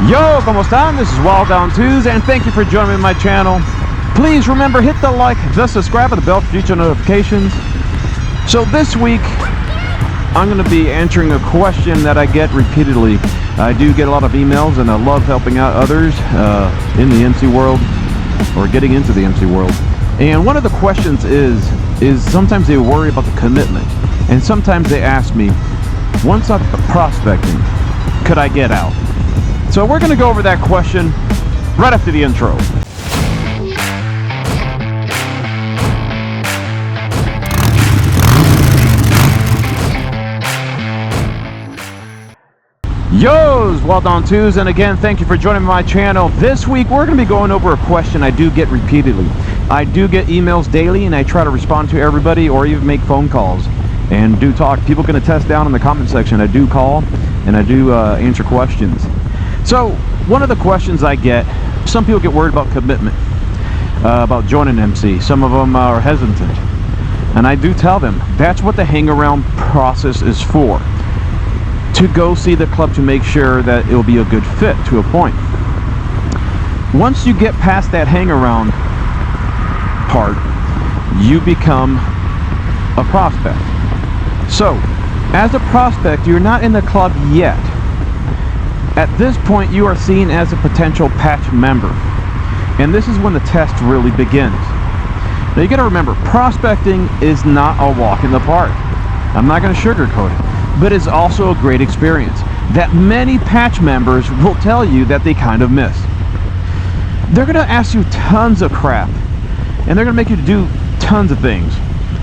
Yo, ¿cómo están? This is Wild Down Tuesday, and thank you for joining me on my channel. Please remember, hit the like, the subscribe, and the bell for future notifications. So this week, I'm going to be answering a question that I get repeatedly. I do get a lot of emails, and I love helping out others in the MC world, or getting into the MC world. And one of the questions is sometimes they worry about the commitment, and sometimes they ask me, once I'm prospecting, could I get out? So we're going to go over that question right after the intro. Yo's, Wild Down Tuesday, and again, thank you for joining my channel. This week, we're going to be going over a question I do get repeatedly. I do get emails daily, and I try to respond to everybody or even make phone calls and do talk. People can attest down in the comment section. I do call and I do answer questions. So one of the questions I get, some people get worried about commitment, about joining MC. Some of them are hesitant, and I do tell them that's what the hang around process is for, to go see the club to make sure that it will be a good fit to a point. Once you get past that hang around part, you become a prospect. So as a prospect, you're not in the club yet. At this point, you are seen as a potential patch member, and this is when the test really begins. Now you got to remember, prospecting is not a walk in the park. I'm not going to sugarcoat it, but it's also a great experience that many patch members will tell you that they kind of miss. They're going to ask you tons of crap, and they're going to make you do tons of things,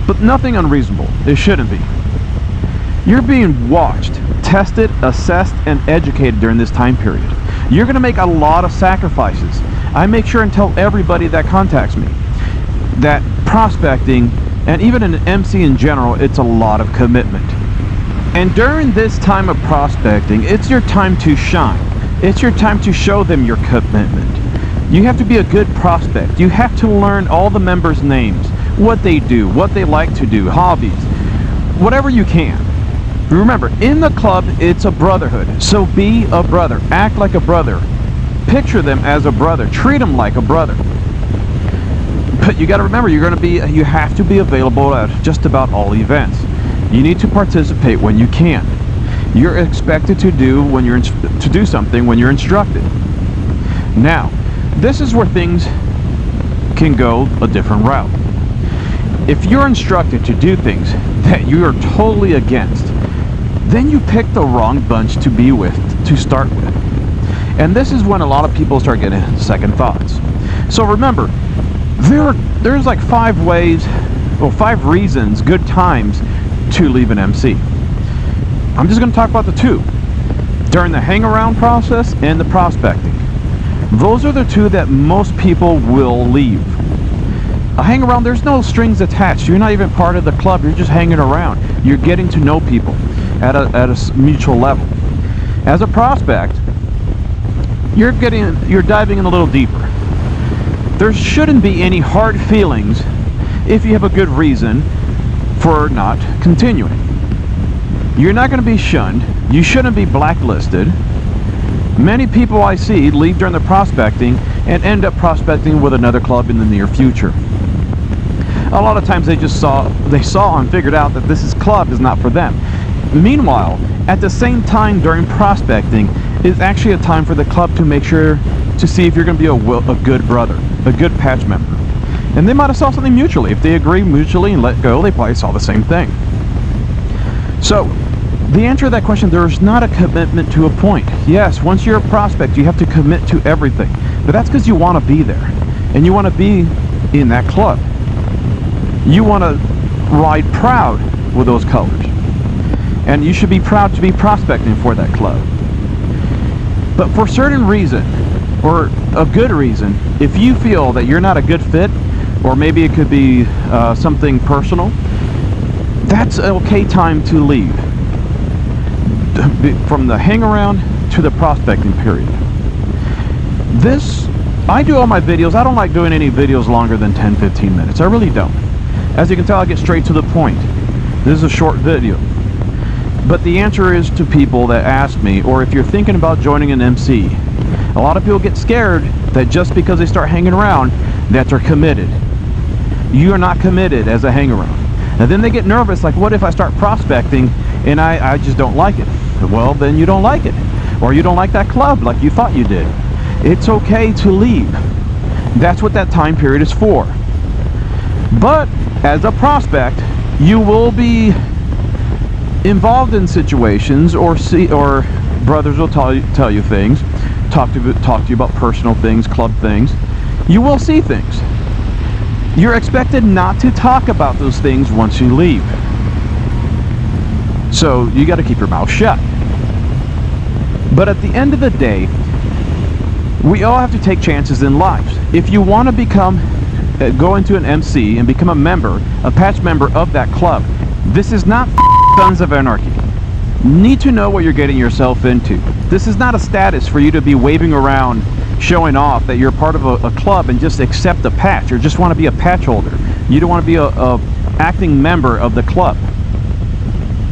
but nothing unreasonable. It shouldn't be. You're being watched, tested, assessed, and educated during this time period. You're going to make a lot of sacrifices. I make sure and tell everybody that contacts me that prospecting, and even an MC in general, it's a lot of commitment. And during this time of prospecting, it's your time to shine. It's your time to show them your commitment. You have to be a good prospect. You have to learn all the members' names, what they do, what they like to do, hobbies, whatever you can. Remember, in the club, it's a brotherhood. So be a brother. Act like a brother. Picture them as a brother. Treat them like a brother. But you got to remember, you have to be available at just about all events. You need to participate when you can. You're expected to do something when you're instructed. Now, this is where things can go a different route. If you're instructed to do things that you are totally against, then you pick the wrong bunch to be with, to start with. And this is when a lot of people start getting second thoughts. So remember, there's like 5 reasons, good times to leave an MC. I'm just going to talk about the 2. During the hang around process and the prospecting. Those are the 2 that most people will leave. A hang around, there's no strings attached. You're not even part of the club. You're just hanging around. You're getting to know people at a mutual level. As a prospect, you're diving in a little deeper. There shouldn't be any hard feelings if you have a good reason for not continuing. You're not going to be shunned. You shouldn't be blacklisted. Many people I see leave during the prospecting and end up prospecting with another club in the near future. A lot of times they saw and figured out that this club is not for them. Meanwhile, at the same time during prospecting is actually a time for the club to make sure to see if you're going to be a good brother, a good patch member. And they might have saw something mutually. If they agree mutually and let go, they probably saw the same thing. So, the answer to that question, there's not a commitment to a point. Yes, once you're a prospect, you have to commit to everything. But that's because you want to be there. And you want to be in that club. You want to ride proud with those colors. And you should be proud to be prospecting for that club. But for a certain reason, or a good reason, if you feel that you're not a good fit, or maybe it could be something personal, that's an okay time to leave. From the hang around to the prospecting period. I do all my videos. I don't like doing any videos longer than 10-15 minutes. I really don't. As you can tell, I get straight to the point. This is a short video. But the answer is to people that ask me, or if you're thinking about joining an MC, a lot of people get scared that just because they start hanging around, that they're committed. You are not committed as a hang around. And then they get nervous, like, what if I start prospecting and I just don't like it? Well, then you don't like it. Or you don't like that club like you thought you did. It's okay to leave. That's what that time period is for. But as a prospect, you will be involved in situations, or brothers will tell you things, talk to you about personal things, club things. You will see things. You're expected not to talk about those things once you leave. So you got to keep your mouth shut. But at the end of the day, we all have to take chances in life. If you want to go into an MC and become a patch member of that club, this is not Sons of Anarchy. You need to know what you're getting yourself into. This is not a status for you to be waving around, showing off that you're part of a club and just accept a patch, or just want to be a patch holder. You don't want to be a acting member of the club.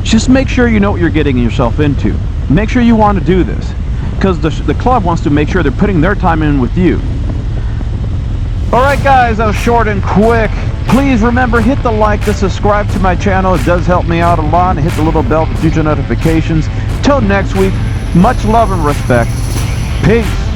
Just make sure you know what you're getting yourself into. Make sure you want to do this, because the club wants to make sure they're putting their time in with you. Alright guys, that was short and quick. Please remember, hit the like, to subscribe to my channel. It does help me out a lot. And hit the little bell for future notifications. Till next week, much love and respect. Peace.